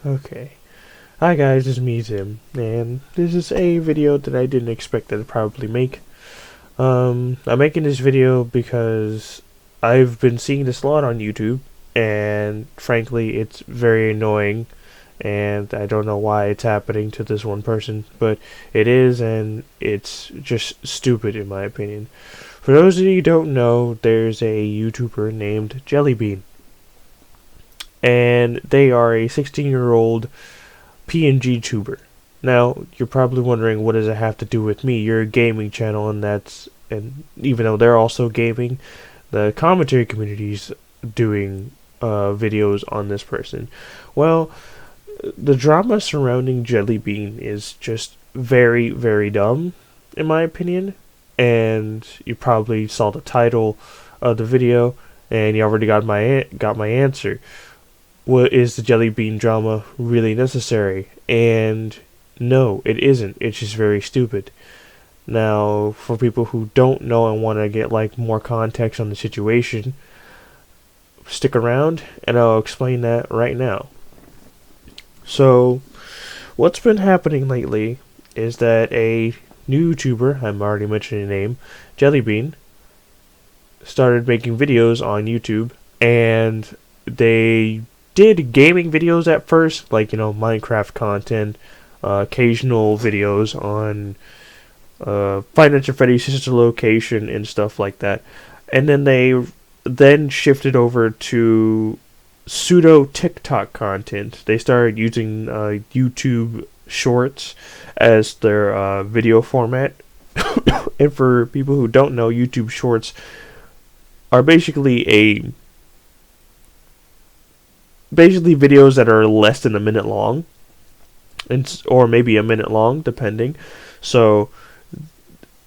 Okay. Hi guys, it's me Tim, and this is a video that I didn't expect to probably make. I'm making this video because I've been seeing this a lot on YouTube, and frankly, it's very annoying, and I don't know why it's happening to this one person, but it is, and it's just stupid in my opinion. For those of you who don't know, there's a YouTuber named Jellybean, and they are a 16-year-old PNG tuber. Now, you're probably wondering, what does it have to do with me? You're a gaming channel, and even though they're also gaming, the commentary community's doing videos on this person. Well, the drama surrounding Jellybean is just very, very dumb, in my opinion. And you probably saw the title of the video, and you already got my answer. What is the Jellybean drama really necessary? And no, it isn't. It's just very stupid. Now, for people who don't know and want to get more context on the situation, stick around and I'll explain that right now. So, what's been happening lately is that a new YouTuber, I'm already mentioning the name, Jellybean, started making videos on YouTube, and they did gaming videos at first, Minecraft content, occasional videos on Five Nights at Freddy's Sister Location and stuff like that. And then they shifted over to pseudo TikTok content. They started using YouTube Shorts as their video format. And for people who don't know, YouTube Shorts are basically videos that are less than a minute long, or maybe a minute long, depending. So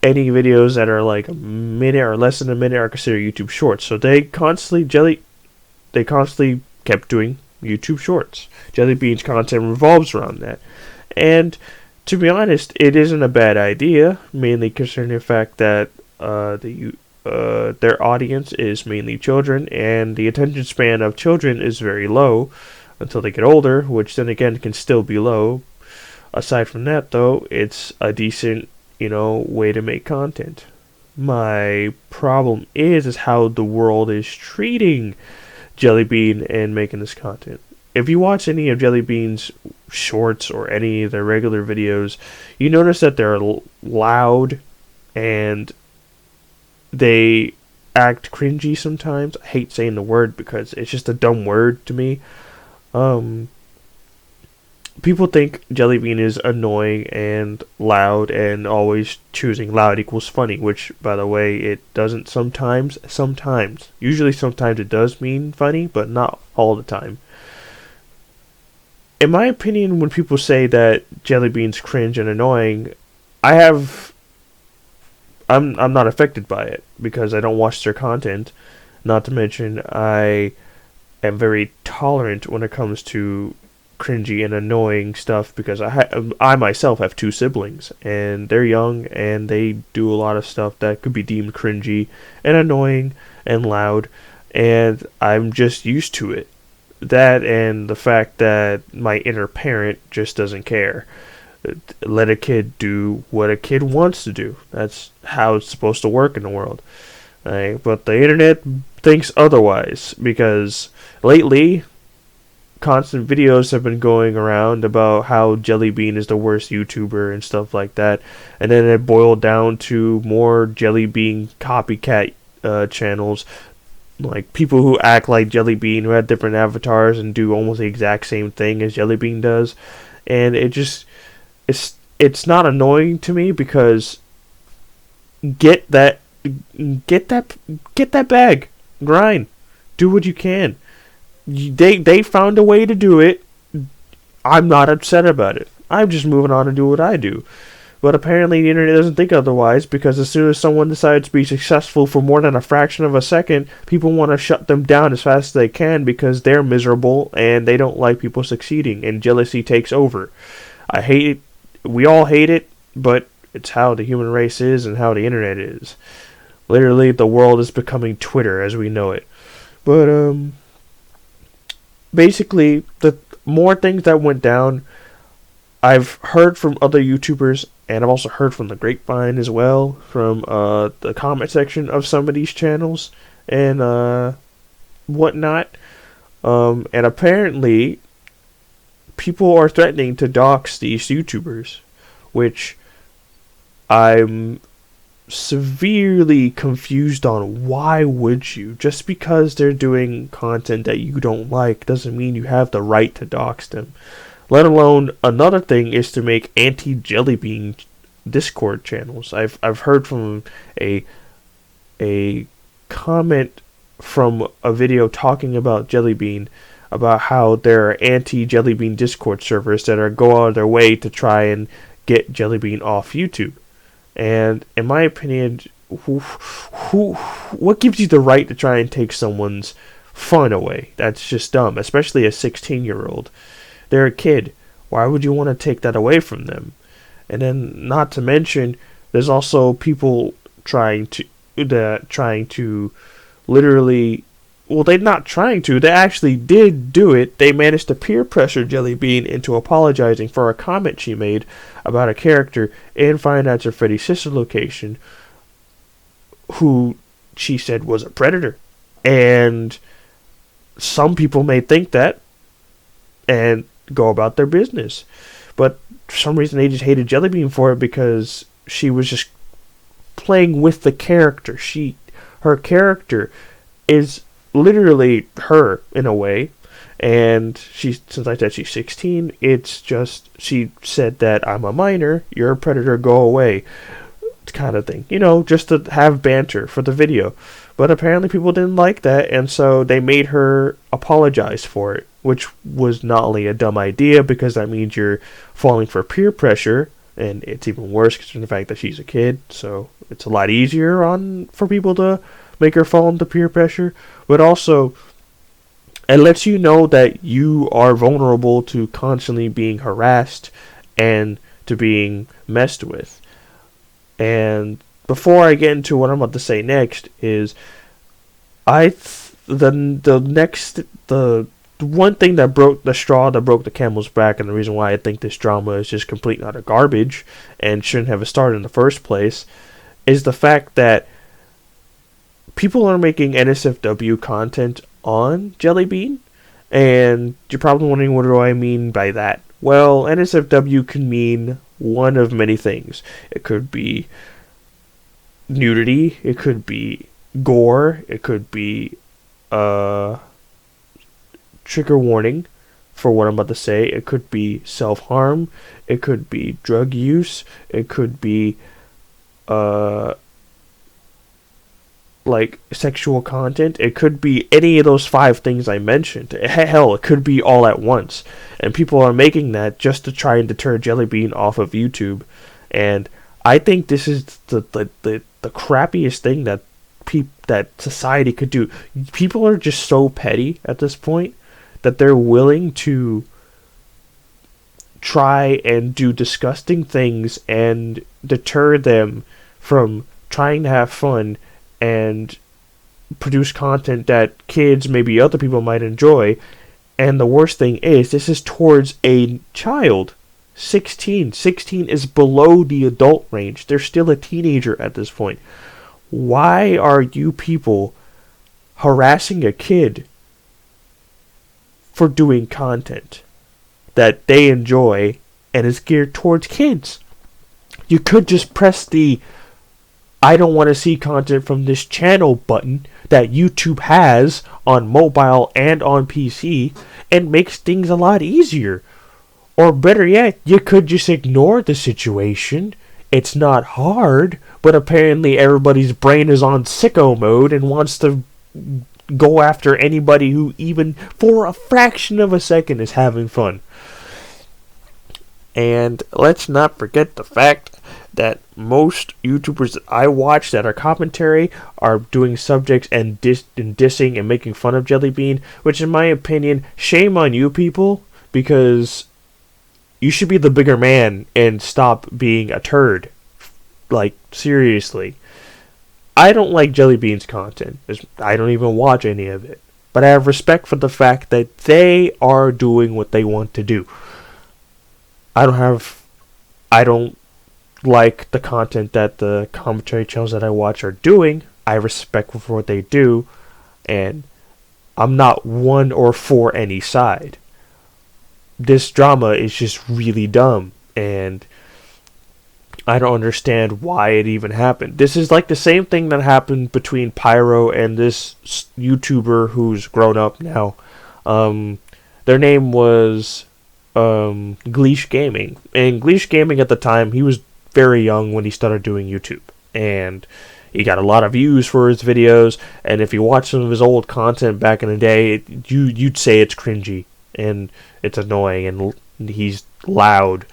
any videos that are like a minute or less than a minute are considered YouTube Shorts. So they constantly kept doing YouTube Shorts. Jellybean's content revolves around that, and to be honest, it isn't a bad idea, mainly concerning the fact that their audience is mainly children, and the attention span of children is very low until they get older, which then again can still be low. Aside from that, though, it's a decent, way to make content. My problem is how the world is treating Jellybean and making this content. If you watch any of Jellybean's shorts or any of their regular videos, you notice that they're loud and they act cringy sometimes. I hate saying the word because it's just a dumb word to me. People think Jellybean is annoying and loud and always choosing loud equals funny, which, by the way, it doesn't sometimes. Usually sometimes it does mean funny, but not all the time. In my opinion, when people say that Jellybean's cringe and annoying, I'm not affected by it because I don't watch their content. Not to mention, I am very tolerant when it comes to cringy and annoying stuff because I myself have two siblings, and they're young and they do a lot of stuff that could be deemed cringy and annoying and loud, and I'm just used to it. That and the fact that my inner parent just doesn't care. Let a kid do what a kid wants to do. That's how it's supposed to work in the world. But the internet thinks otherwise, because lately constant videos have been going around about how Jellybean is the worst YouTuber and stuff like that, and then it boiled down to more Jellybean copycat channels, like people who act like Jellybean, who have different avatars and do almost the exact same thing as Jellybean does, and it's not annoying to me because get that bag, grind, do what you can. They found a way to do it. I'm not upset about it. I'm just moving on to do what I do. But apparently the internet doesn't think otherwise, because as soon as someone decides to be successful for more than a fraction of a second, people want to shut them down as fast as they can because they're miserable and they don't like people succeeding, and jealousy takes over. I hate it. We all hate it, but it's how the human race is and how the internet is. Literally, the world is becoming Twitter as we know it. But basically, more things that went down. I've heard from other YouTubers, and I've also heard from the grapevine as well, from the comment section of some of these channels and whatnot. And apparently, people are threatening to dox these YouTubers, which I'm severely confused on. Why would you? Just because they're doing content that you don't like doesn't mean you have the right to dox them. Let alone, another thing is to make anti-Jellybean Discord channels. I've heard from a comment from a video talking about Jellybean, about how there are anti-Jellybean Discord servers that are go out of their way to try and get Jellybean off YouTube. And in my opinion, what gives you the right to try and take someone's fun away? That's just dumb, especially a 16-year-old. They're a kid. Why would you want to take that away from them? And then, not to mention, there's also people trying to literally, well, they're not trying to, they actually did do it. They managed to peer pressure Jellybean into apologizing for a comment she made about a character in Five Nights at Freddy's Sister Location, who she said was a predator. And some people may think that and go about their business. But for some reason they just hated Jellybean for it, because she was just playing with the character. Her character is literally her in a way, and since I said she's 16, it's just, she said that I'm a minor, you're a predator, go away, kind of thing, just to have banter for the video. But apparently people didn't like that, and so they made her apologize for it, which was not only a dumb idea, because that means you're falling for peer pressure, and it's even worse considering the fact that she's a kid, so it's a lot easier for people to make her fall into peer pressure. But also, it lets you know that you are vulnerable to constantly being harassed and to being messed with. And before I get into what I'm about to say next, is the one thing that broke the straw that broke the camel's back, and the reason why I think this drama is just complete and utter garbage and shouldn't have started in the first place, is the fact that people are making NSFW content on Jellybean, and you're probably wondering, what do I mean by that? Well, NSFW can mean one of many things. It could be nudity, it could be gore, it could be trigger warning for what I'm about to say, it could be self-harm, it could be drug use, it could be like sexual content, it could be any of those 5 things I mentioned. Hell, it could be all at once. And people are making that just to try and deter Jellybean off of YouTube. And I think this is the crappiest thing that society could do. People are just so petty at this point that they're willing to try and do disgusting things and deter them from trying to have fun and produce content that kids, maybe other people, might enjoy. And the worst thing is, this is towards a child. 16 is below the adult range. They're still a teenager at this point. Why are you people harassing a kid for doing content that they enjoy and is geared towards kids? You could just press the I don't want to see content from this channel button that YouTube has on mobile and on PC, and makes things a lot easier. Or better yet, you could just ignore the situation. It's not hard, but apparently everybody's brain is on sicko mode and wants to go after anybody who even for a fraction of a second is having fun. And let's not forget the fact that most YouTubers that I watch that are commentary are doing subjects and dissing and making fun of Jellybean, which in my opinion, shame on you people, because you should be the bigger man and stop being a turd. Like, seriously. I don't like Jellybean's content. I don't even watch any of it. but I have respect for the fact that they are doing what they want to do. I don't like the content that the commentary channels that I watch are doing. I respect for what they do, and I'm not one or for any side. This drama is just really dumb, and I don't understand why it even happened. This is like the same thing that happened between Pyro and this YouTuber who's grown up now. Their name was Gleesh Gaming. And Gleesh Gaming at the time, he was very young when he started doing YouTube. And he got a lot of views for his videos. And if you watch some of his old content back in the day, you'd say it's cringy. And it's annoying. And he's loud.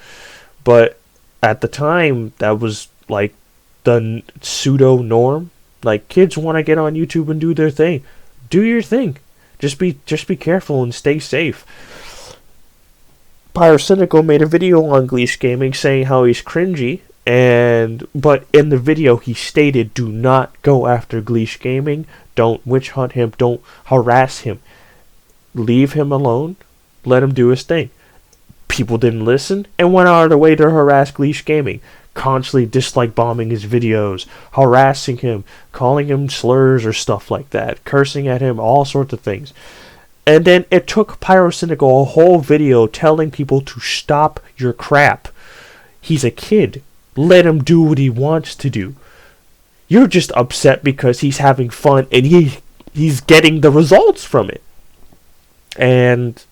But at the time, that was like the pseudo norm. Like, kids want to get on YouTube and do their thing. Do your thing. Just be careful and stay safe. Pyrocynical made a video on Gleesh Gaming saying how he's cringy, but in the video he stated, do not go after Gleesh Gaming, don't witch hunt him, don't harass him. Leave him alone, let him do his thing. People didn't listen and went out of their way to harass Gleesh Gaming, constantly dislike bombing his videos, harassing him, calling him slurs or stuff like that, cursing at him, all sorts of things. And then it took Pyrocynical a whole video telling people to stop your crap. He's a kid. Let him do what he wants to do. You're just upset because he's having fun and he's getting the results from it. And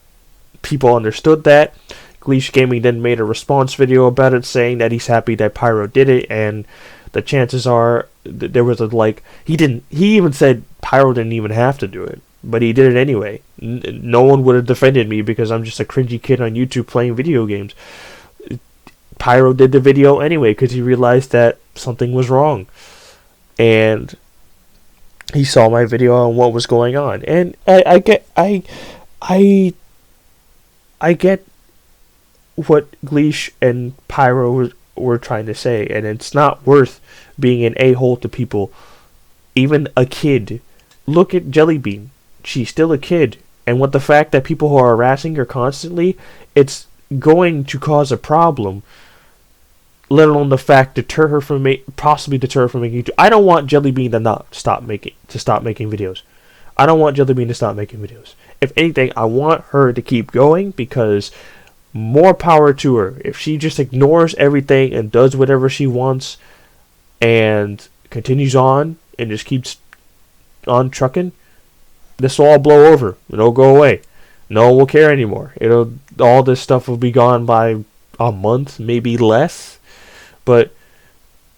people understood that. Gleesh Gaming then made a response video about it saying that he's happy that Pyro did it, and the chances are there was he even said Pyro didn't even have to do it, but he did it anyway. No one would have defended me because I'm just a cringy kid on YouTube playing video games. Pyro did the video anyway because he realized that something was wrong, and he saw my video on what was going on. And I get what Gleesh and Pyro were trying to say, and it's not worth being an a-hole to people, even a kid. Look at Jellybean. She's still a kid, and with the fact that people who are harassing her constantly, it's going to cause a problem, let alone the fact possibly deter her from making YouTube. I don't want Jellybean to stop making videos. I don't want Jellybean to stop making videos. If anything, I want her to keep going, because more power to her. If she just ignores everything and does whatever she wants and continues on and just keeps on trucking, this will all blow over. It'll go away. No one will care anymore. All this stuff will be gone by a month, maybe less. But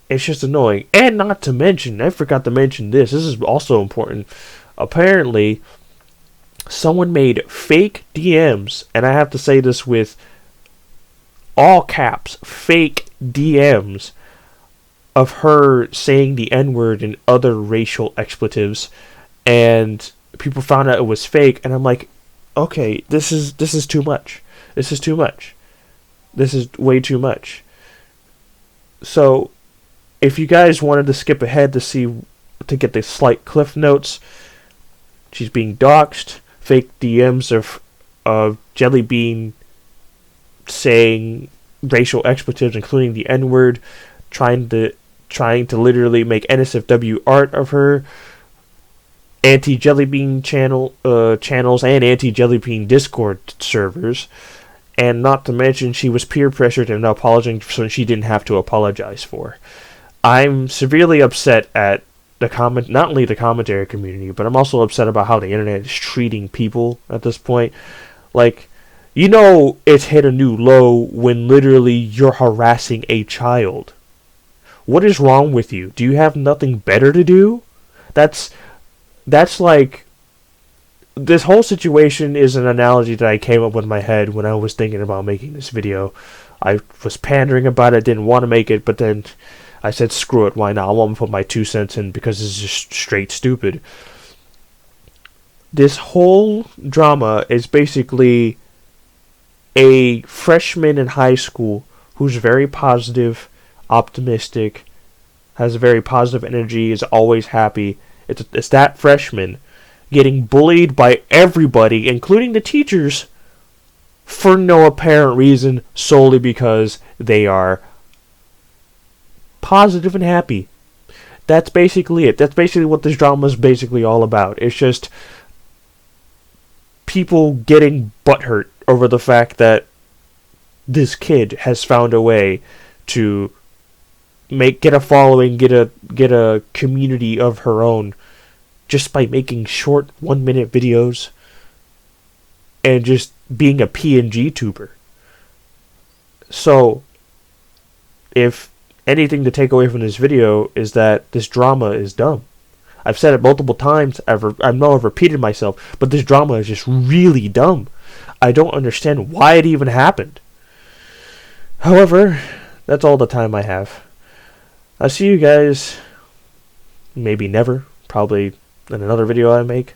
it's just annoying. And not to mention, I forgot to mention this. This is also important. Apparently, someone made fake DMs, and I have to say this with all caps, fake DMs of her saying the N-word and other racial expletives, and people found out it was fake, and I'm like, okay, this is too much. This is too much. This is way too much. So, if you guys wanted to skip ahead to get the slight cliff notes, she's being doxxed. Fake DMs of Jellybean saying racial expletives, including the N-word, trying to literally make NSFW art of her, anti-Jellybean channels and anti-Jellybean Discord servers, and not to mention she was peer pressured and apologizing for something she didn't have to apologize for. I'm severely upset at not only the commentary community, but I'm also upset about how the internet is treating people at this point. Like, it's hit a new low when literally you're harassing a child. What is wrong with you? Do you have nothing better to do? That's like, this whole situation is an analogy that I came up with in my head when I was thinking about making this video. I was pandering about it, didn't want to make it, but then I said, screw it, why not? I want to put my 2 cents in because it's just straight stupid. This whole drama is basically a freshman in high school who's very positive, optimistic, has a very positive energy, is always happy. It's that freshman getting bullied by everybody, including the teachers, for no apparent reason, solely because they are positive and happy. That's basically it. That's basically what this drama is basically all about. It's just people getting butthurt over the fact that this kid has found a way to get a following, get a community of her own, just by making short 1-minute videos and just being a PNG tuber. So, if anything to take away from this video is that this drama is dumb. I've said it multiple times. I know I've repeated myself, but this drama is just really dumb. I don't understand why it even happened. However, that's all the time I have. I'll see you guys, maybe never, probably in another video I make.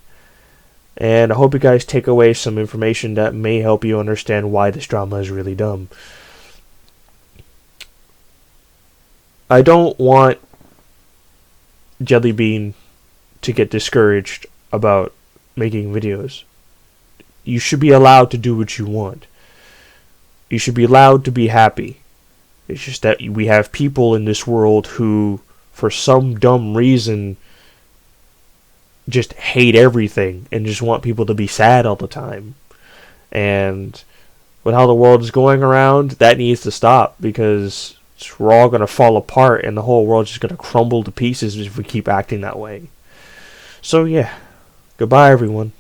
And I hope you guys take away some information that may help you understand why this drama is really dumb. I don't want Jellybean to get discouraged about making videos. You should be allowed to do what you want. You should be allowed to be happy. It's just that we have people in this world who, for some dumb reason, just hate everything and just want people to be sad all the time. And with how the world is going around, that needs to stop, because we're all going to fall apart and the whole world's just going to crumble to pieces if we keep acting that way. So yeah, goodbye everyone.